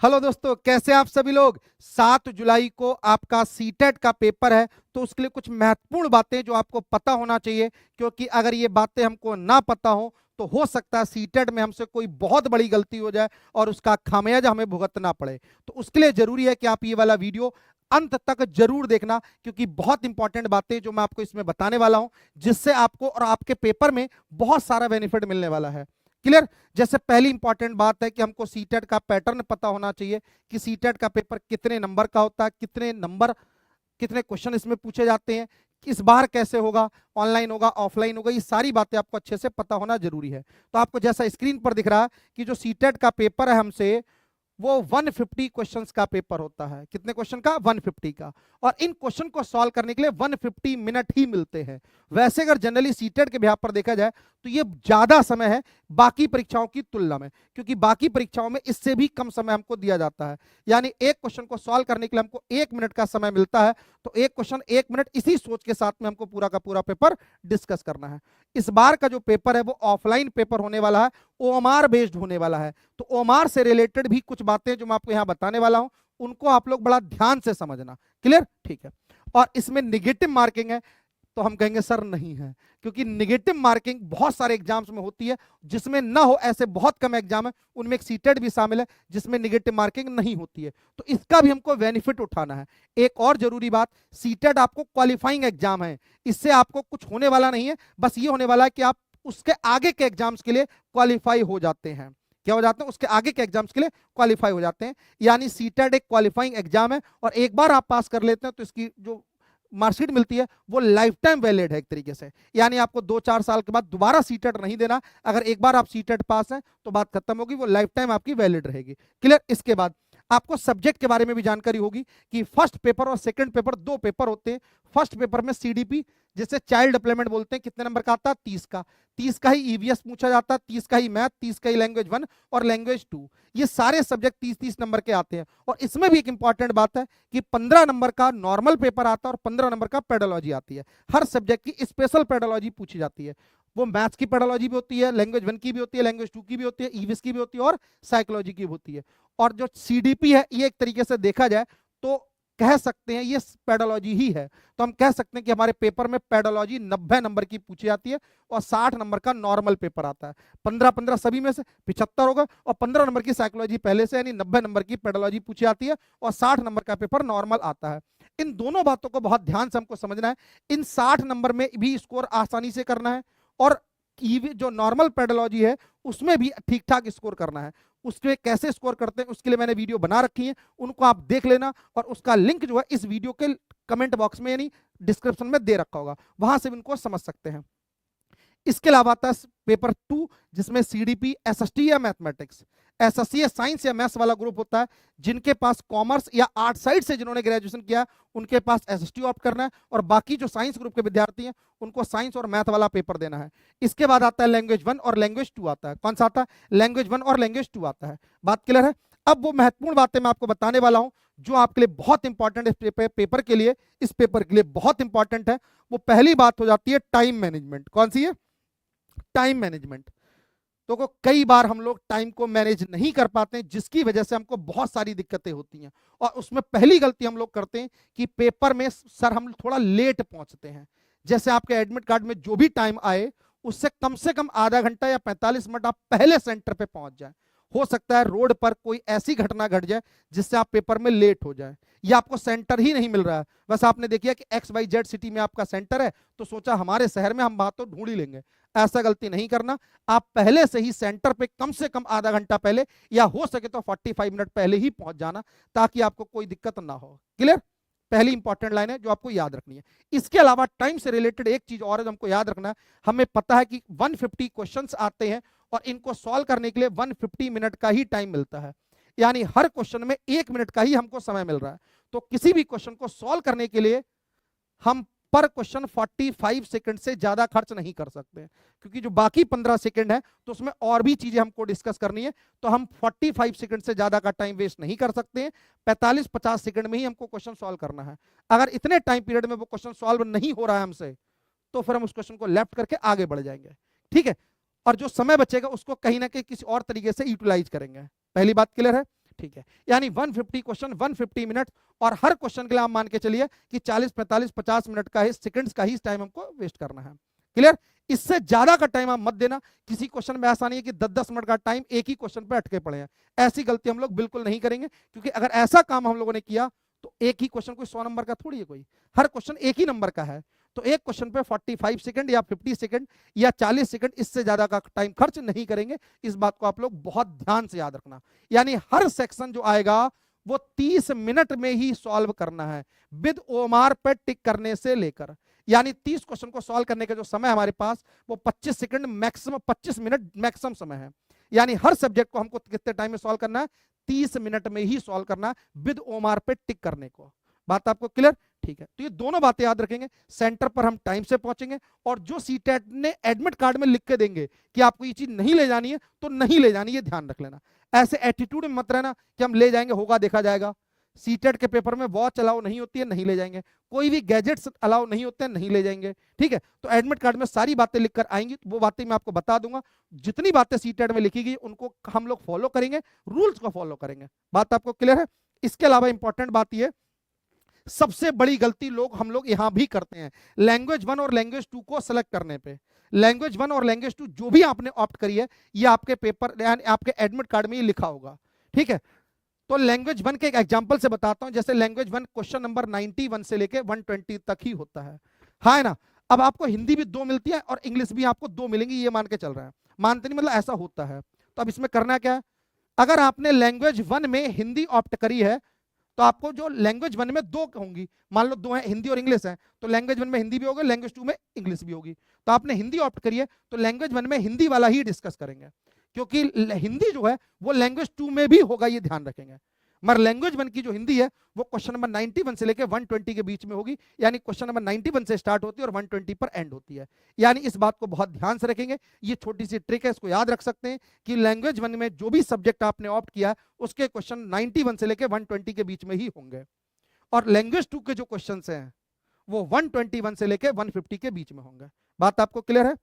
Hello दोस्तों, कैसे आप सभी लोग। 7 जुलाई को आपका सीटेट का पेपर है, तो उसके लिए कुछ महत्वपूर्ण बातें जो आपको पता होना चाहिए, क्योंकि अगर ये बातें हमको ना पता हो तो हो सकता है सीटेट में हमसे कोई बहुत बड़ी गलती हो जाए और उसका खामियाजा हमें भुगतना पड़े। तो उसके लिए जरूरी है कि आप ये वाला वीडियो अंत तक जरूर देखना, क्योंकि बहुत इंपॉर्टेंट बातें जो मैं आपको इसमें बताने वाला हूं, जिससे आपको और आपके पेपर में बहुत सारा बेनिफिट मिलने वाला है। क्लियर। जैसे पहली इंपॉर्टेंट बात है कि हमको सीटेट का पैटर्न पता होना चाहिए कि सीटेट का पेपर कितने नंबर का होता है, कितने नंबर, कितने क्वेश्चन इसमें पूछे जाते हैं, इस बार कैसे होगा, ऑनलाइन होगा ऑफलाइन होगा, ये सारी बातें आपको अच्छे से पता होना जरूरी है। तो आपको जैसा स्क्रीन पर दिख रहा है कि जो सीटेट का पेपर है हमसे, वो 150 क्वेश्चंस का पेपर होता है। कितने क्वेश्चन का? 150 का। और इन क्वेश्चन को सॉल्व करने के लिए 150 मिनट ही मिलते हैं। वैसे अगर जनरली सीटेट के बिहाफ पर देखा जाए तो ये ज्यादा समय है बाकी परीक्षाओं की तुलना में, क्योंकि बाकी परीक्षाओं में इससे भी कम समय हमको दिया जाता है। यानी एक क्वेश्चन को सॉल्व करने के लिए हमको 1 मिनट का समय मिलता है, तो एक क्वेश्चन 1 मिनट, इसी सोच के साथ में हमको पूरा का पूरा पेपर डिस्कस करना है। इस बार का जो पेपर है वो ऑफलाइन पेपर होने वाला है, ओएमआर बेस्ड होने वाला है। तो ओएमआर से रिलेटेड भी कुछ बातें जो मैं आपको यहां बताने वाला हूं, उनको आप लोग बड़ा ध्यान से समझना। क्लियर? ठीक है। और इसमें निगेटिव मार्किंग है, तो हम कहेंगे सर नहीं है, क्योंकि निगेटिव मार्किंग बहुत सारे एग्जाम्स में होती है। जिसमें ना हो ऐसे बहुत कम एग्जाम है, उनमें एक सीटेट भी शामिल है जिसमें निगेटिव मार्किंग नहीं होती है। तो इसका भी हमको बेनिफिट उठाना है। एक और जरूरी बात, सीटेट आपको क्वालिफाइंग एग्जाम है, इससे आपको कुछ होने वाला नहीं है। बस ये होने वाला है कि आप उसके आगे के एग्जाम्स के लिए क्वालिफाई हो जाते हैं। क्या हो जाते हैं? उसके आगे के एग्जाम्स के लिए क्वालिफाई हो जाते हैं। यानी सीटेट एक क्वालिफाइंग एग्जाम है, और एक बार आप पास कर लेते हैं तो इसकी जो मार्कशीट मिलती है वो लाइफ टाइम वैलिड है एक तरीके से। यानी आपको 2-4 साल के बाद दोबारा सीटेट नहीं देना। अगर एक बार आप सीटेट पास हैं तो बात खत्म होगी, वो लाइफ टाइम आपकी वैलिड रहेगी। क्लियर? इसके बाद आपको सब्जेक्ट के बारे में भी जानकारी होगी कि फर्स्ट पेपर और सेकंड पेपर, 2 पेपर होते हैं। फर्स्ट पेपर में सीडीपी, जिसे चाइल्ड डेवलपमेंट बोलते हैं, कितने नंबर का आता है? 30 का। 30 का ही ईवीएस पूछा जाता है, 30 का ही मैथ, 30 का ही लैंग्वेज 1 और लैंग्वेज 2। ये सारे सब्जेक्ट 30-30 नंबर के आते हैं। और इसमें भी एक इंपॉर्टेंट बात है कि 15 नंबर का नॉर्मल पेपर आता है और 15 नंबर का पेडोलॉजी आती है। हर सब्जेक्ट की स्पेशल पेडोलॉजी पूछी जाती है। वो मैथ्स की पेडोलॉजी भी होती है, लैंग्वेज 1 की भी होती है, लैंग्वेज 2 की भी होती है, ईवीएस की भी होती है और साइकोलॉजी की भी होती है। और जो सीडीपी है, ये एक तरीके से देखा जाए तो कह सकते हैं ये पेडोलॉजी ही है। तो हम कह सकते हैं कि हमारे पेपर में पेडोलॉजी 90 नंबर की पूछी जाती है और 60 नंबर का नॉर्मल पेपर आता है। 15-15 सभी में से 75 होगा, और 15 नंबर की साइकोलॉजी पहले से, यानी 90 नंबर की पेडोलॉजी पूछी जाती है और 60 नंबर का पेपर नॉर्मल आता है। इन दोनों बातों को बहुत ध्यान से हमको समझना है। इन 60 नंबर में भी स्कोर आसानी से करना है, और जो नॉर्मल पेडोलॉजी है उसमें भी ठीक ठाक स्कोर करना है। उसके कैसे स्कोर करते हैं उसके लिए मैंने वीडियो बना रखी है, उनको आप देख लेना, और उसका लिंक जो है इस वीडियो के कमेंट बॉक्स में यानी डिस्क्रिप्शन में दे रखा होगा, वहां से इनको समझ सकते हैं। इसके अलावा आता है पेपर 2, जिसमें सीडीपी, एसएसटी या मैथमेटिक्स। एसएससी या साइंस या मैथ्स वाला ग्रुप होता है। जिनके पास कॉमर्स या आर्ट साइड से जिन्होंने ग्रेजुएशन किया, उनके पास एसएसटी ऑप्ट करना है, और बाकी जो साइंस ग्रुप के विद्यार्थी हैं उनको साइंस और मैथ वाला पेपर देना है। इसके बाद आता है लैंग्वेज 1 और लैंग्वेज 2 आता है। कौन सा आता है? लैंग्वेज 1 और लैंग्वेज 2 आता है। बात क्लियर है? अब वो महत्वपूर्ण बातें मैं आपको बताने वाला हूं जो आपके लिए बहुत इंपॉर्टेंट है। पेपर के लिए, इस पेपर के लिए बहुत इंपॉर्टेंट है। वो पहली बात हो जाती है टाइम मैनेजमेंट। कौन सी है? Time management. तो कई बार हम लोग टाइम को मैनेज नहीं कर पाते हैं, जिसकी वजह से हमको बहुत सारी दिक्कतें होती हैं। और उसमें पहली गलती हम लोग करते हैं कि पेपर में सर हम थोड़ा लेट पहुंचते हैं। जैसे आपके एडमिट कार्ड में जो भी टाइम आए, उससे कम आधा घंटा या 45 मिनट आप पहले सेंटर पे पहुंच जाए। हो सकता है रोड पर कोई ऐसी घटना घट जाए जिससे आप पेपर में लेट हो जाए, या आपको सेंटर ही नहीं मिल रहा है। बस आपने देखिए कि XYZ सिटी में आपका सेंटर है, तो सोचा हमारे शहर में हम बात तो ढूंढ ही लेंगे। ऐसा गलती नहीं करना। आप पहले से ही सेंटर पे कम से कम आधा घंटा पहले, या हो सके तो 45 मिनट पहले ही पहुंच जाना, ताकि आपको कोई दिक्कत ना हो। क्लियर? पहली इंपॉर्टेंट लाइन है जो आपको याद रखनी है। इसके अलावा टाइम से रिलेटेड एक चीज और है जो हमको याद रखना है। हमें पता है कि 150 क्वेश्चंस आते हैं, और इनको सॉल्व करने के लिए 150 मिनट का ही टाइम मिलता है। यानी हर क्वेश्चन में 1 मिनट का ही हमको समय मिल रहा है। तो किसी भी क्वेश्चन को सॉल्व करने के लिए हम पर क्वेश्चन 45 सेकंड से ज्यादा खर्च नहीं कर सकते, क्योंकि जो बाकी 15 सेकंड है तो उसमें और भी चीजें हमको डिस्कस करनी है। तो हम 45 सेकंड से ज्यादा का टाइम वेस्ट नहीं कर सकते हैं। 45-50 सेकंड में ही हमको क्वेश्चन सॉल्व करना है। अगर इतने टाइम पीरियड में वो क्वेश्चन सॉल्व नहीं हो रहा है हमसे, तो फिर हम उस क्वेश्चन को लेफ्ट करके आगे बढ़ जाएंगे। ठीक है? और जो समय बचेगा उसको कहीं ना कहीं किसी और तरीके से यूटिलाइज करेंगे। पहली बात क्लियर है? ठीक है, यानी 150 क्वेश्चन 150 मिनट, और हर क्वेश्चन के लिए आप मान के चलिए कि 40 45 50 मिनट का ही, सेकंड्स का ही टाइम हमको वेस्ट करना है। क्लियर? इससे ज्यादा का टाइम आप मत देना। किसी क्वेश्चन में ऐसा नहीं है कि 10-10 मिनट का टाइम एक ही क्वेश्चन पे अटके पड़े हैं, ऐसी गलती हम लोग बिल्कुल नहीं करेंगे, क्योंकि अगर ऐसा काम हम लोगों ने किया तो एक ही क्वेश्चन कोई 100 नंबर का थोड़ी है, कोई हर क्वेश्चन एक ही नंबर का है, तो एक क्वेश्चन पे 45 सेकंड या 50 सेकंड या 40 सेकंड, इससे ज्यादा का टाइम खर्च नहीं करेंगे। इस बात को आप लोग बहुत ध्यान से याद रखना। यानी हर सेक्शन जो आएगा वो 30 मिनट में ही सॉल्व करना है, विद ओमार पे टिक करने से लेकर, यानी 30 क्वेश्चन को सॉल्व करने का जो समय हमारे पास वो 25 सेकंड मैक्सिमम, 25 मिनट मैक्सिमम समय है। यानी हर सब्जेक्ट को हमको कितने टाइम में सॉल्व करना है? 30 मिनट में ही सॉल्व करना है, विद ओमार पे टिक करने को। बात आपको क्लियर? ठीक है, तो ये दोनों बातें याद रखेंगे। सेंटर पर हम टाइम से पहुंचेंगे, और जो सीटेट ने एडमिट कार्ड में लिख के देंगे कि आपको ये चीज नहीं ले जानी है तो नहीं ले जानी है, ध्यान रख लेना। ऐसे एटीट्यूड में मत रहना कि हम ले जाएंगे, होगा देखा जाएगा। सीटेट के पेपर में वॉच अलाउ नहीं होती है, नहीं ले जाएंगे। कोई भी गैजेट्स अलाउ नहीं होते हैं, नहीं ले जाएंगे। ठीक है, तो एडमिट कार्ड में सारी बातें लिखकर आएंगी, वो बातें मैं आपको बता दूंगा। जितनी बातें सीटेट में लिखी गई उनको हम लोग फॉलो करेंगे, रूल्स को फॉलो करेंगे। बात आपको क्लियर है? इसके अलावा इंपॉर्टेंट बात यह, सबसे बड़ी गलती हम लोग यहां भी करते हैं, लैंग्वेज 1 और लैंग्वेज 2 को सेलेक्ट करने पे। लैंग्वेज 1 और लैंग्वेज 2 जो भी आपने ऑप्ट करी है, ये आपके पेपर यानी आपके एडमिट कार्ड में ये लिखा होगा। ठीक है, तो लैंग्वेज 1 के एक एग्जांपल से बताता हूं। जैसे लैंग्वेज 1 क्वेश्चन नंबर 91 से लेके 120 तक ही होता है, हाँ है ना। अब आपको हिंदी भी 2 मिलती है और इंग्लिश भी आपको 2 मिलेंगी, ये मान के चल रहा है, मानते नहीं, मतलब ऐसा होता है। तो अब इसमें करना क्या है, अगर आपने लैंग्वेज 1 में हिंदी ऑप्ट करी है तो आपको जो लैंग्वेज 1 में 2 होंगी, मान लो 2 है, हिंदी और इंग्लिश है, तो लैंग्वेज 1 में हिंदी भी होगी, लैंग्वेज 2 में इंग्लिश भी होगी। तो आपने हिंदी ऑप्ट करी है तो लैंग्वेज 1 में हिंदी वाला ही डिस्कस करेंगे, क्योंकि हिंदी जो है वो लैंग्वेज 2 में भी होगा, ये ध्यान रखेंगे। मगर लैंग्वेज 1 की जो हिंदी है वो क्वेश्चन नंबर 91 से लेकर 120 के बीच में होगी, यानी क्वेश्चन नंबर 91 से स्टार्ट होती है और 120 पर एंड होती है। यानी इस बात को बहुत ध्यान से रखेंगे, ये छोटी सी ट्रिक है, इसको याद रख सकते हैं कि लैंग्वेज 1 में जो भी सब्जेक्ट आपने ऑप्ट किया है उसके क्वेश्चन 91 से लेकर 120 के बीच में ही होंगे, और लैंग्वेज 2 के जो क्वेश्चन हैं वो 121 से लेकर 150 के बीच में होंगे। बात आपको क्लियर है?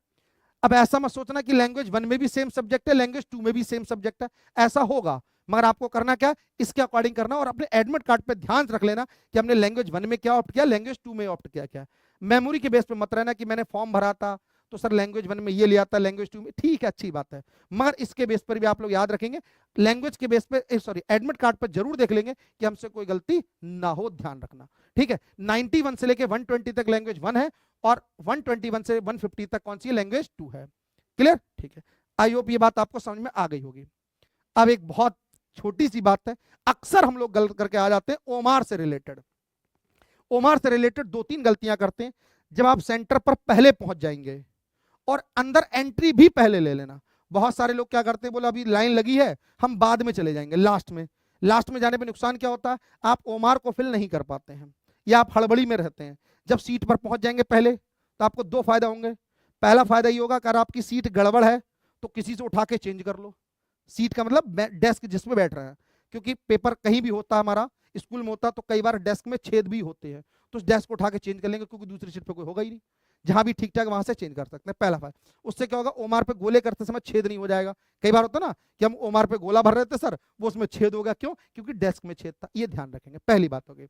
अब ऐसा मत सोचना कि लैंग्वेज 1 में भी सेम सब्जेक्ट है, लैंग्वेज 2 में भी सेम सब्जेक्ट है, ऐसा होगा, मगर आपको करना क्या, इसके अकॉर्डिंग करना, और अपने एडमिट कार्ड पे ध्यान रख लेना कि हमने लैंग्वेज 1 में क्या ऑप्ट किया, लैंग्वेज 2 में ऑप्ट किया क्या। मेमोरी के बेस पे मत रहना कि मैंने फॉर्म भरा था तो सर लैंग्वेज 1 में ये लिया था, लैंग्वेज 2 में, ठीक है, अच्छी बात है, मगर इसके बेस पर भी आप लोग याद रखेंगे, लैंग्वेज के बेस पे, सॉरी एडमिट कार्ड पर जरूर देख लेंगे कि हमसे कोई गलती ना हो, ध्यान रखना। ठीक है, 91 से लेकर 120 तक लैंग्वेज 1 है, और 121 से 150 तक कौन सी है, लैंग्वेज 2 है। क्लियर? ठीक है, आई होप ये बात आपको समझ में आ गई होगी। अब एक बहुत छोटी सी बात है, अक्सर हम लोग गलत करके आ जाते हैं ओमार से रिलेटेड। ओमार से रिलेटेड 2-3 गलतियां करते हैं। जब आप सेंटर पर पहले पहुंच जाएंगे और अंदर एंट्री भी पहले ले लेना। बहुत सारे लोग क्या करते हैं, बोला अभी लाइन लगी है हम बाद में चले जाएंगे, लास्ट में जाने पे नुकसान क्या होता है, आप ओमार को फिल नहीं कर पाते हैं या आप हड़बड़ी में रहते हैं। जब सीट पर पहुंच जाएंगे पहले तो आपको 2 फायदा होंगे। पहला फायदा ये होगा, अगर आपकी सीट गड़बड़ है तो किसी से उठा के चेंज कर लो। सीट का मतलब डेस्क जिसमें बैठ रहा है, क्योंकि पेपर कहीं भी होता है, हमारा स्कूल में होता है तो कई बार डेस्क में छेद भी होते हैं, तो उस डेस्क को उठा के चेंज कर लेंगे, क्योंकि दूसरी सीट पे कोई होगा ही नहीं, जहां भी ठीक ठाक वहां से चेंज कर सकते हैं। पहला फायदा, उससे क्या होगा, ओमार पे गोले करते समय छेद नहीं हो जाएगा। कई बार होता ना कि हम ओमार पे गोला भर रहे थे सर, वो उसमें छेद हो गया, क्यों, क्योंकि डेस्क में छेद था। ये ध्यान रखेंगे, पहली बात होगी।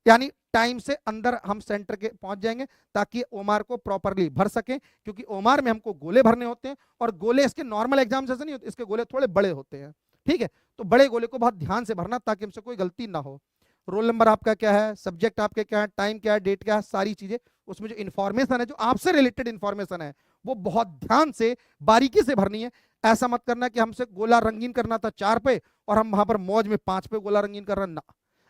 यानी टाइम से अंदर हम सेंटर के पहुंच जाएंगे ताकि ओमार को प्रॉपरली भर सके, क्योंकि ओमार में हमको गोले भरने होते हैं, और गोले इसके नॉर्मल एग्जाम जैसे नहीं होते, इसके गोले थोड़े बड़े होते हैं। ठीक है, तो बड़े गोले को बहुत ध्यान से भरना ताकि हमसे कोई गलती ना हो। रोल नंबर आपका क्या है, सब्जेक्ट आपके क्या है, टाइम क्या है, डेट क्या है, सारी चीजें, उसमें जो इन्फॉर्मेशन है, जो आपसे रिलेटेड इन्फॉर्मेशन है, वो बहुत ध्यान से बारीकी से भरनी है। ऐसा मत करना कि हमसे गोला रंगीन करना था 4 पे और हम वहां पर मौज में 5 पे गोला रंगीन कर रहे हैं ना।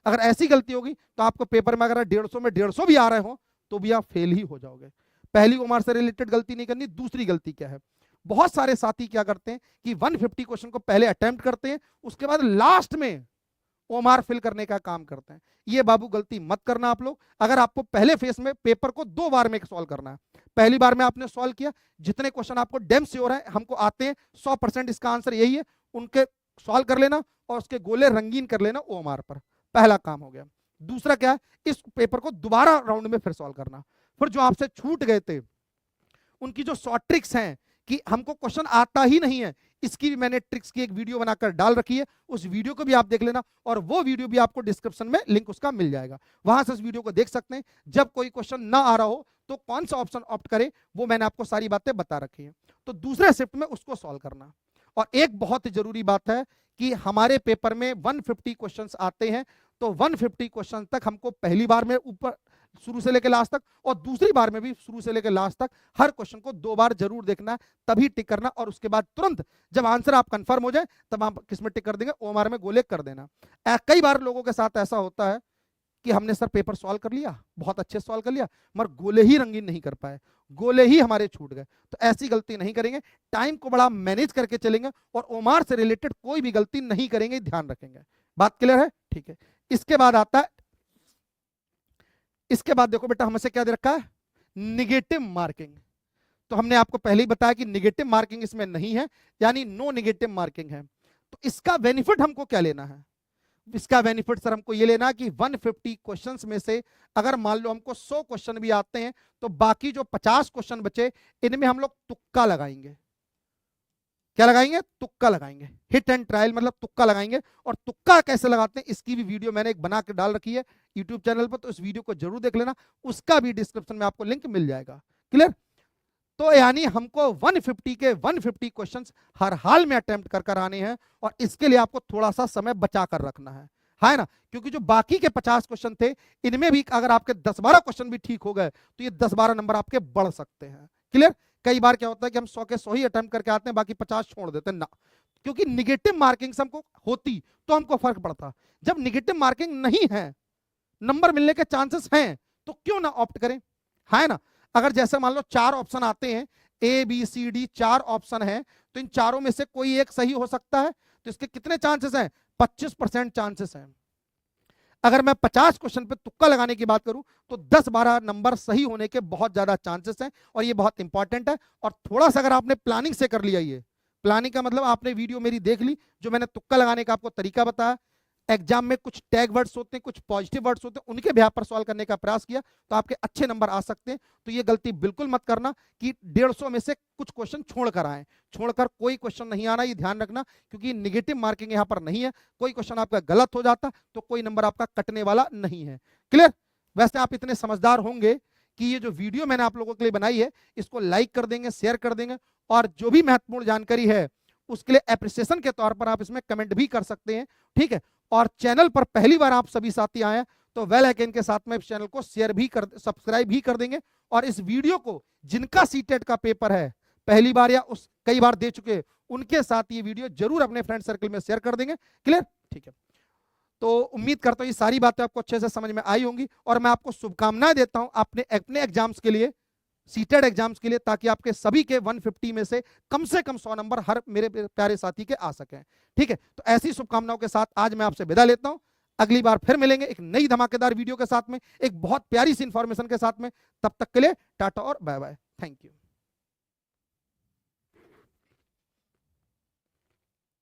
अगर ऐसी गलती होगी तो आपको पेपर में अगर 150 में 150 भी आ रहे हो तो भी आप फेल ही हो जाओगे। पहली ओमार से रिलेटेड गलती नहीं करनी। दूसरी गलती क्या है, बहुत सारे साथी क्या करते हैं कि 150 क्वेश्चन को पहले अटेम्प्ट करते हैं, उसके बाद लास्ट में ओमार फिल करने का काम करते हैं। ये बाबू गलती मत करना आप लोग। अगर आपको पहले फेस में पेपर को 2 बार में सॉल्व करना है, पहली बार में आपने सॉल्व किया, जितने क्वेश्चन आपको डेम श्योर है हमको आते हैं 100% इसका आंसर यही है, उनके सॉल्व कर लेना और उसके गोले रंगीन कर लेना ओमार पर, पहला काम हो गया। दूसरा क्या है, इस पेपर को दोबारा राउंड में फिर सॉल्व करना। फिर जो आपसे छूट गए थे उनकी जो शॉर्ट ट्रिक्स हैं कि हमको क्वेश्चन आता ही नहीं है, इसकी भी मैंने ट्रिक्स की एक वीडियो बनाकर डाल रखी है, उस वीडियो को भी आप देख लेना, और वो वीडियो भी आपको डिस्क्रिप्शन में लिंक उसका मिल जाएगा, वहां से उस वीडियो को देख सकते हैं। जब कोई क्वेश्चन ना आ रहा हो तो कौन सा ऑप्शन ऑप्ट करें, वो मैंने आपको सारी बातें बता रखी है। तो दूसरे शिफ्ट में उसको सॉल्व करना। और एक बहुत जरूरी बात है कि हमारे पेपर में 150 क्वेश्चंस आते हैं, तो 150 क्वेश्चन तक हमको पहली बार में ऊपर शुरू से लेकर लास्ट तक, और दूसरी बार में भी शुरू से लेकर लास्ट तक हर क्वेश्चन को 2 बार जरूर देखना, तभी टिक करना, और उसके बाद तुरंत जब आंसर आप कंफर्म हो जाए तब आप किसमें टिक कर देंगे, ओएमआर में गोले कर देना। कई बार लोगों के साथ ऐसा होता है कि हमने सर पेपर सॉल्व कर लिया, बहुत अच्छे सॉल्व कर लिया, मगर गोले ही रंगीन नहीं कर पाए, गोले ही हमारे छूट गए। तो ऐसी गलती नहीं करेंगे, टाइम को बड़ा मैनेज करके चलेंगे, और ओएमआर से रिलेटेड कोई भी गलती नहीं करेंगे, ध्यान रखेंगे। बात क्लियर है? ठीक है। इसके बाद आता है, इसके बाद देखो बेटा हमसे क्या दे रखा है, निगेटिव मार्किंग। तो हमने आपको पहले ही बताया कि निगेटिव मार्किंग इसमें नहीं है, यानी नो निगेटिव मार्किंग है। तो इसका बेनिफिट हमको क्या लेना है? इसका बेनिफिट सर हमको ये लेना कि 150 क्वेश्चंस में से अगर मान लो हमको 100 क्वेश्चन भी आते हैं, तो बाकी जो 50 क्वेश्चन बचे इनमें हम लोग तुक्का लगाएंगे। क्या लगाएंगे? तुक्का लगाएंगे। हिट एंड ट्रायल मतलब तुक्का लगाएंगे। और तुक्का कैसे लगाते हैं इसकी भी वीडियो मैंने एक बना के डाल रखी है यूट्यूब चैनल पर, तो इस वीडियो को जरूर देख लेना, उसका भी डिस्क्रिप्शन में आपको लिंक मिल जाएगा। क्लियर? तो यानी हमको 150 के 150 क्वेश्चंस हर हाल में अटेम्प्ट कर आने हैं, और इसके लिए आपको थोड़ा सा समय बचा कर रखना है ना, क्योंकि जो बाकी के 50 क्वेश्चन थे इनमें भी अगर आपके 10-12 क्वेश्चन भी ठीक हो गए तो ये 10-12 नंबर आपके बढ़ सकते हैं। क्लियर? कई बार क्या होता है कि हम 100 के 100 ही अटेम्प्ट करके आते हैं, बाकी 50 छोड़ देते हैं ना, क्योंकि निगेटिव मार्किंग से हमको होती तो हमको फर्क पड़ता। जब निगेटिव मार्किंग नहीं है, नंबर मिलने के चांसेस हैं, तो क्यों ना ऑप्ट करें, है ना। अगर जैसे मान लो 4 ऑप्शन आते हैं, A B C D 4 option है, तो इन चारों में से कोई एक सही हो सकता है, तो इसके कितने चांसेस हैं? 25% चांसेस हैं। अगर मैं 50 क्वेश्चन पे तुक्का लगाने की बात करूं तो 10-12 नंबर सही होने के बहुत ज्यादा चांसेस हैं, और ये बहुत इंपॉर्टेंट है। और थोड़ा सा अगर आपने प्लानिंग से कर लिया, ये प्लानिंग का मतलब आपने वीडियो मेरी देख ली, जो मैंने तुक्का लगाने का आपको तरीका बताया, एग्जाम में कुछ टैग वर्ड्स होते हैं, कुछ पॉजिटिव वर्ड्स होते हैं, उनके बेहाफ पर सॉल्व करने का प्रयास किया, तो आपके अच्छे नंबर आ सकते हैं। तो ये गलती बिल्कुल मत करना कि 150 में से कुछ क्वेश्चन छोड़कर आए, छोड़कर कोई क्वेश्चन नहीं आना, ये ध्यान रखना, क्योंकि निगेटिव मार्किंग यहाँ पर नहीं है। कोई क्वेश्चन आपका गलत हो जाता तो कोई नंबर आपका कटने वाला नहीं है। क्लियर? वैसे आप इतने समझदार होंगे कि ये जो वीडियो मैंने आप लोगों के लिए बनाई है इसको लाइक कर देंगे, शेयर कर देंगे, और जो भी महत्वपूर्ण जानकारी है उसके लिए एप्रिसिएशन के तौर पर आप इसमें कमेंट भी कर सकते हैं। ठीक है? और चैनल पर पहली बार आप सभी साथी आए तो बेल आइकन के साथ में इस चैनल को शेयर भी कर, सब्सक्राइब भी कर देंगे। और इस वीडियो को जिनका सीटेट का पेपर है पहली बार या उस कई बार दे चुके, उनके साथ ये वीडियो जरूर अपने फ्रेंड सर्कल में शेयर कर देंगे। क्लियर? ठीक है। तो उम्मीद करता हूं ये सारी बातें आपको अच्छे से समझ में आई होंगी, और मैं आपको शुभकामनाएं देता हूं अपने एग्जाम्स के लिए, सीटेड एग्जाम्स के लिए, ताकि आपके सभी के 150 में से कम 100 नंबर हर मेरे प्यारे साथी के आ सकें। ठीक है? तो ऐसी शुभकामनाओं के साथ आज मैं आपसे विदा लेता हूं। अगली बार फिर मिलेंगे एक नई धमाकेदार वीडियो के साथ में, एक बहुत प्यारी सी इंफॉर्मेशन के साथ में। तब तक के लिए टाटा और बाय बाय। Thank you.